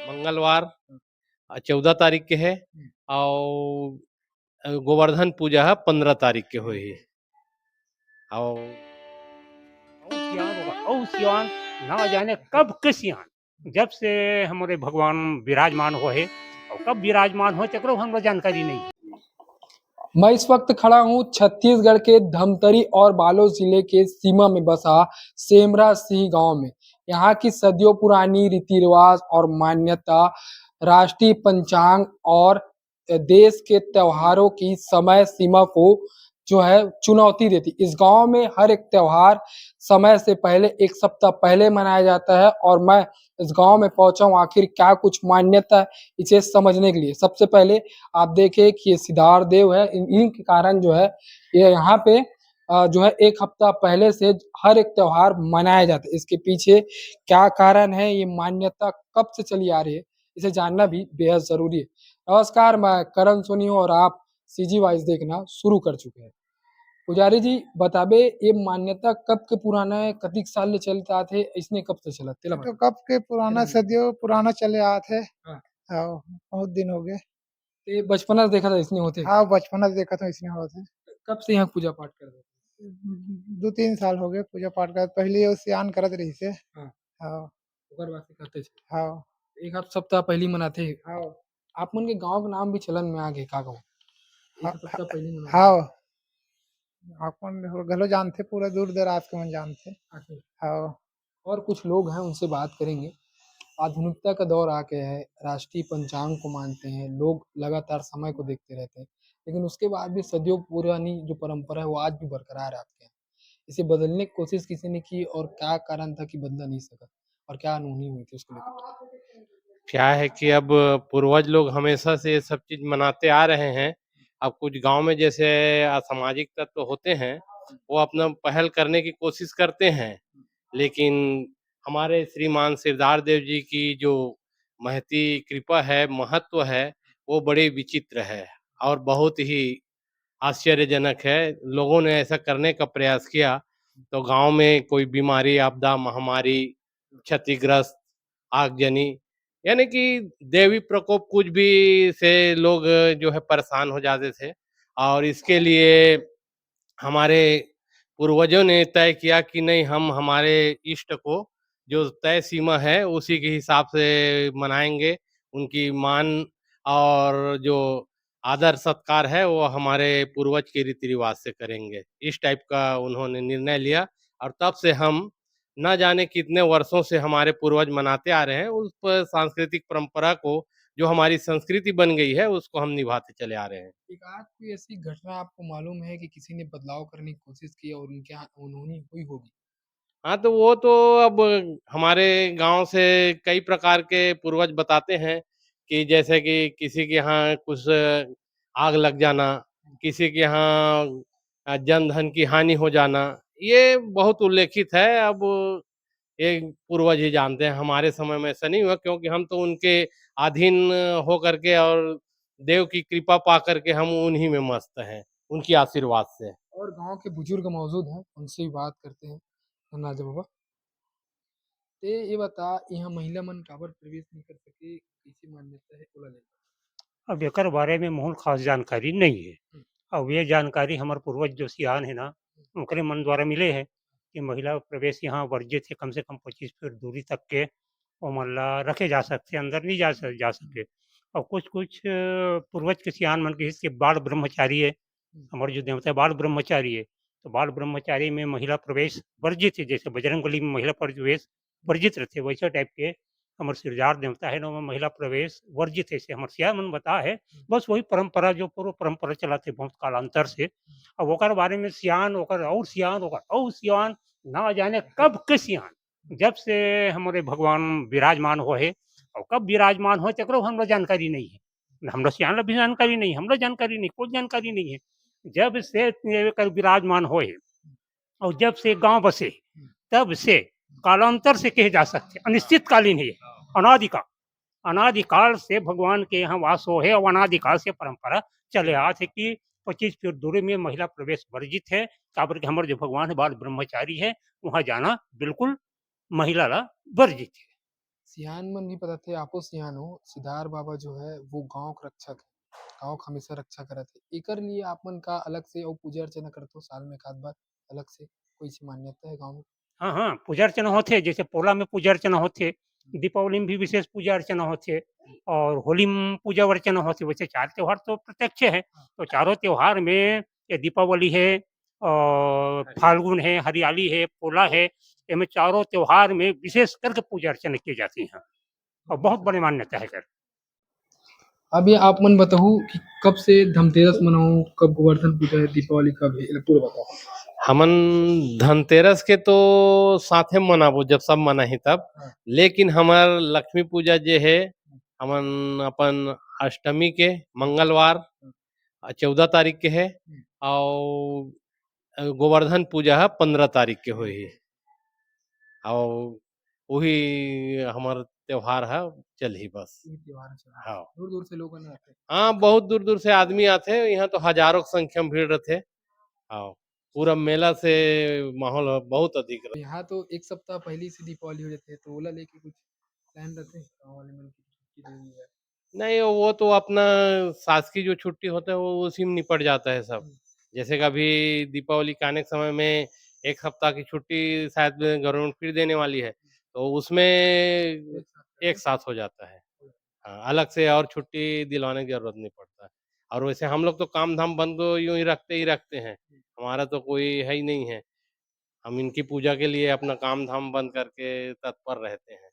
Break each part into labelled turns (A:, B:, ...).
A: मंगलवार 14 तारीख के है। और गोवर्धन पूजा है 15 तारीख के हुई है। और
B: सियान होगा और सियान ना जाने कब के सियान जब से हमारे भगवान विराजमान हो है और कब विराजमान हो चक्रो हमको जानकारी नहीं।
C: मैं इस वक्त खड़ा हूँ छत्तीसगढ़ के धमतरी और बालोद जिले के सीमा में बसा सेमरा सिंह गांव में। यहाँ की सदियों पुरानी रीति रिवाज और मान्यता राष्ट्रीय पंचांग और देश के त्योहारों की समय सीमा को जो है चुनौती देती। इस गांव में हर एक त्योहार समय से पहले एक सप्ताह पहले मनाया जाता है और मैं इस गांव में पहुंचा हूं आखिर क्या कुछ मान्यता है इसे समझने के लिए। सबसे पहले आप देखें कि ये सिद्धार्थ देव है, इनके कारण जो है ये यहाँ पे जो है एक हफ्ता पहले से हर एक त्योहार मनाया जाता है। इसके पीछे क्या कारण है, ये मान्यता कब से चली आ रही है, इसे जानना भी बेहद जरूरी है। नमस्कार, मैं करण सोनी हूँ और आप सीजी वाइज देखना शुरू कर चुके हैं। पुजारी जी बताबे ये मान्यता कब के पुराना है, कतिक साल ले चलते आथे, इसने कब से चला तेला
D: तो कब के पुराना सदियों पुराना चले आत है।
C: हाँ।
D: हाँ, बहुत दिन हो गए।
C: ये बचपना से देखा था इसने होते।
D: हाँ, बचपन से देखा था इसने होते।
C: कब से यहाँ पूजा पाठ कर रहे थे?
D: 2-3 साल हो गए पूजा पाठ कर। पहले वो सियान करत रही से।
C: हाँ।
D: हाँ।
C: ओकर बाद से करते थे।
D: हाँ।
C: एक आध सप्ताह पहले मनाते।
D: हाँ।
C: आप मन के गांव का नाम भी चलन में आ गए का गाँव? एक
D: हाँ,
C: सप्ताह पहले मना।
D: हाँ। अपन घलो जानते, पूरा दूर दराज के मन जानते।
C: अच्छा।
D: हाँ।
C: और कुछ लोग हैं उनसे बात करेंगे। आधुनिकता का दौर आ गया है, राष्ट्रीय पंचांग को मानते हैं, लोग लगातार समय को देखते रहते हैं, लेकिन उसके बाद भी सदियों पुरानी जो परंपरा है वो आज भी बरकरार है आपके यहाँ। इसे बदलने की कोशिश किसी ने की और क्या कारण था कि बदला नहीं सका और क्या अनहोनी हुई थी उसको लेकर?
A: क्या है कि अब पूर्वज लोग हमेशा से ये सब चीज मनाते आ रहे हैं। अब कुछ गांव में जैसे असामाजिक तत्व होते हैं, वो अपना पहल करने की कोशिश करते हैं, लेकिन हमारे श्रीमान सिरदार देव जी की जो महती कृपा है, महत्व है, वो बड़े विचित्र है और बहुत ही आश्चर्यजनक है। लोगों ने ऐसा करने का प्रयास किया तो गांव में कोई बीमारी, आपदा, महामारी, क्षतिग्रस्त, आगजनी, यानी कि देवी प्रकोप कुछ भी से लोग जो है परेशान हो जाते थे। और इसके लिए हमारे पूर्वजों ने तय किया कि नहीं, हम हमारे इष्ट को जो तय सीमा है उसी के हिसाब से मनाएंगे। उनकी मान और जो आदर सत्कार है वो हमारे पूर्वज के रीति रिवाज से करेंगे, इस टाइप का उन्होंने निर्णय लिया। और तब से हम न जाने कितने वर्षों से हमारे पूर्वज मनाते आ रहे हैं, उस पर सांस्कृतिक परंपरा को, जो हमारी संस्कृति बन गई है, उसको हम निभाते चले आ रहे हैं।
C: एक आध कोई ऐसी घटना आपको मालूम है कि किसी ने बदलाव करने की कोशिश की और उनके यहाँ अनहोनी हुई होगी?
A: हाँ, तो वो तो अब हमारे गांव से कई प्रकार के पूर्वज बताते हैं कि जैसे कि किसी के यहाँ कुछ आग लग जाना, किसी के यहाँ जन धन की हानि हो जाना, ये बहुत उल्लेखित है। अब ये पूर्वज ही जानते हैं, हमारे समय में ऐसा नहीं हुआ, क्योंकि हम तो उनके अधीन हो करके और देव की कृपा पा करके हम उन्हीं में मस्त हैं, उनकी आशीर्वाद से।
C: और गांव के बुजुर्ग मौजूद हैं, उनसे भी बात करते हैं। धन्यवाद बाबा। ते ये बता, यहाँ महिला मन काबर प्रवेश नहीं कर सके, कैसी मान्यता है ओला लेकर?
B: अब एकर बारे में मोहन खास जानकारी नहीं है। अब ये जानकारी हमारे पूर्वज जो सियान है ना उनके मन द्वारा मिले है कि महिला प्रवेश यहाँ वर्जित है, कम से कम 25 फीट दूरी तक के वो मल्ला रखे जा सकते, अंदर नहीं जा सके। और कुछ कुछ पूर्वज के सियान मन के हिस्से बाल ब्रह्मचारी है, हमारे जो देवता है बाल ब्रह्मचारी है, तो बाल ब्रह्मचारी में महिला प्रवेश वर्जित है। जैसे बजरंगबली में महिला प्रवेश वर्जित रहते वैसे टाइप के हमारे सिरजार देवता है ना में महिला प्रवेश वर्जित है, से हमारे सियान मन बता है। बस वही परंपरा जो पूर्व परंपरा चलाते बहुत कालांतर से। अब ओकर बारे में सियान ओकर और सियान ओकर और सियान ना जाने कब के सियान जब से हमारे भगवान विराजमान हो है और कब विराजमान हो चक्रो हमरा जानकारी नहीं है। हमरा सियान ला भी जानकारी नहीं, हमरा जानकारी नहीं, कोई जानकारी नहीं है। जब से एकर विराजमान होए और जब से गांव बसे तब से कालांतर से कहे जा सकते, अनिश्चितकालीन है, अनादिकाल अनादिकाल से भगवान के यहाँ वास हो है और अनादिकाल से परंपरा चले आत है कि 25 फीट दूरी में महिला प्रवेश वर्जित है। काबर के हमारे जो भगवान है बाल ब्रह्मचारी है, वहां जाना बिल्कुल महिला ला वर्जित है।
C: सियान मन भी पता थे आपो सियान हो सिद्धार बाबा जो है वो गांव का रक्षक है गांव का हमेशा रक्षा करत है एकर लिए आप मन का अलग से और पूजा अर्चना करते हो साल में एक आध बार अलग से कोई सी मान्यता है गांव में
B: हाँ, हाँ, पूजा अर्चना होथे, जैसे पोला में पूजा अर्चना होथे, दीपावली में भी विशेष पूजा अर्चना होथे और होली में पूजा अर्चना होथे। वैसे 4 त्योहार तो प्रत्यक्ष है, तो चारों त्योहार में ये दीपावली है और फाल्गुन है, हरियाली है, पोला है, इनमें चारों त्योहार में विशेष करके पूजा अर्चना की जाती है और बहुत बड़ी मान्यता है सर।
C: अब ये आप मन बताओ कि कब से धनतेरस मनाओ कब गोवर्धन पूजा है दीपावली कब है पूरा बताओ
A: हमन धनतेरस के तो साथे मनाबो जब सब मनाही तब, लेकिन हमार लक्ष्मी पूजा जे है हमन अपन अष्टमी के मंगलवार 14 तारीख के है और गोवर्धन पूजा है 15 तारीख के होही और वही हमार त्योहार है चल ही बस।
C: ये त्योहार चल रहा है
A: हाँ
C: दूर दूर से लोग आते हैं
A: हाँ, बहुत दूर दूर से आदमी आते हैं, यहाँ तो हजारों की संख्या में भीड़ रहते। हाँ, पूरा मेला से माहौल बहुत अधिक रहता।
C: यहाँ तो एक सप्ताह पहले से दीपावली हो जाती है तो ओला लेके कुछ प्लान रहते हैं गाँव वाले मन की छुट्टी दे दी है
A: नहीं वो तो अपना शासकीय जो छुट्टी होता है वो उसी में निपट जाता है सब। जैसे कभी दीपावली के आने के समय में एक सप्ताह की छुट्टी शायद गवर्नमेंट फिर देने वाली है, तो उसमें एक साथ हो जाता है। हाँ, अलग से और छुट्टी दिलवाने की जरूरत नहीं पड़ता है। और वैसे हम लोग तो काम धाम बंद तो यूं ही रखते हैं, हमारा तो कोई है ही नहीं है। हम इनकी पूजा के लिए अपना काम धाम बंद करके तत्पर रहते हैं।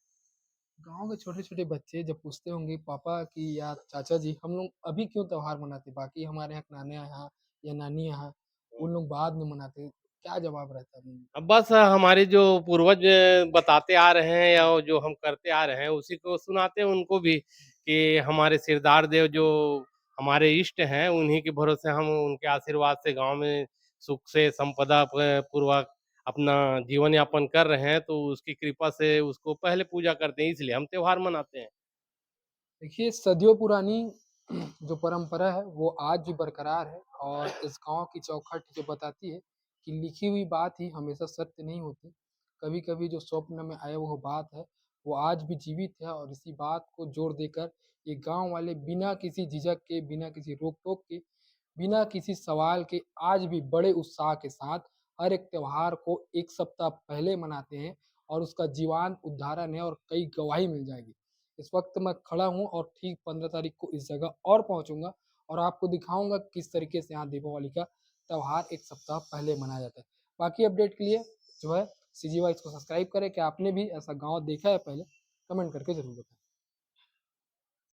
C: गाँव के छोटे-छोटे बच्चे जब पूछते होंगे पापा कि या चाचा जी हम लोग अभी क्यों त्योहार मनाते बाकी हमारे यहाँ नाना यहाँ या नानी यहाँ उन लोग बाद में मनाते क्या जवाब रहता है
A: अब बस हमारे जो पूर्वज बताते आ रहे हैं या वो जो हम करते आ रहे हैं उसी को सुनाते हैं उनको भी कि हमारे सिरदार देव जो हमारे इष्ट हैं उन्हीं के भरोसे हम उनके आशीर्वाद से गांव में सुख से संपदा पूर्वक अपना जीवन यापन कर रहे हैं, तो उसकी कृपा से उसको पहले पूजा करते हैं, इसलिए हम त्योहार मनाते हैं।
C: देखिए सदियों पुरानी जो परंपरा है वो आज भी बरकरार है और इस गांव की चौखट जो बताती है कि लिखी हुई बात ही हमेशा सत्य नहीं होती कभी-कभी जो स्वप्न में आए वो बात है वो आज भी जीवित है और इसी बात को जोड़ देकर ये गांव वाले बिना किसी झिझक के बिना किसी रोक टोक के बिना किसी सवाल के आज भी बड़े उत्साह के साथ हर एक त्योहार को एक सप्ताह पहले मनाते हैं और उसका जीवंत उदाहरण है और कई गवाही मिल जाएगी इस वक्त मैं खड़ा हूँ और ठीक 15 तारीख को इस जगह और पहुंचूंगा और आपको दिखाऊंगा किस तरीके से यहाँ दीपावली का त्योहार एक सप्ताह पहले मनाया जाता है बाकी अपडेट के लिए जो है CG वाइज को सब्सक्राइब करें कि आपने भी ऐसा गांव देखा है पहले कमेंट करके जरूर बताएं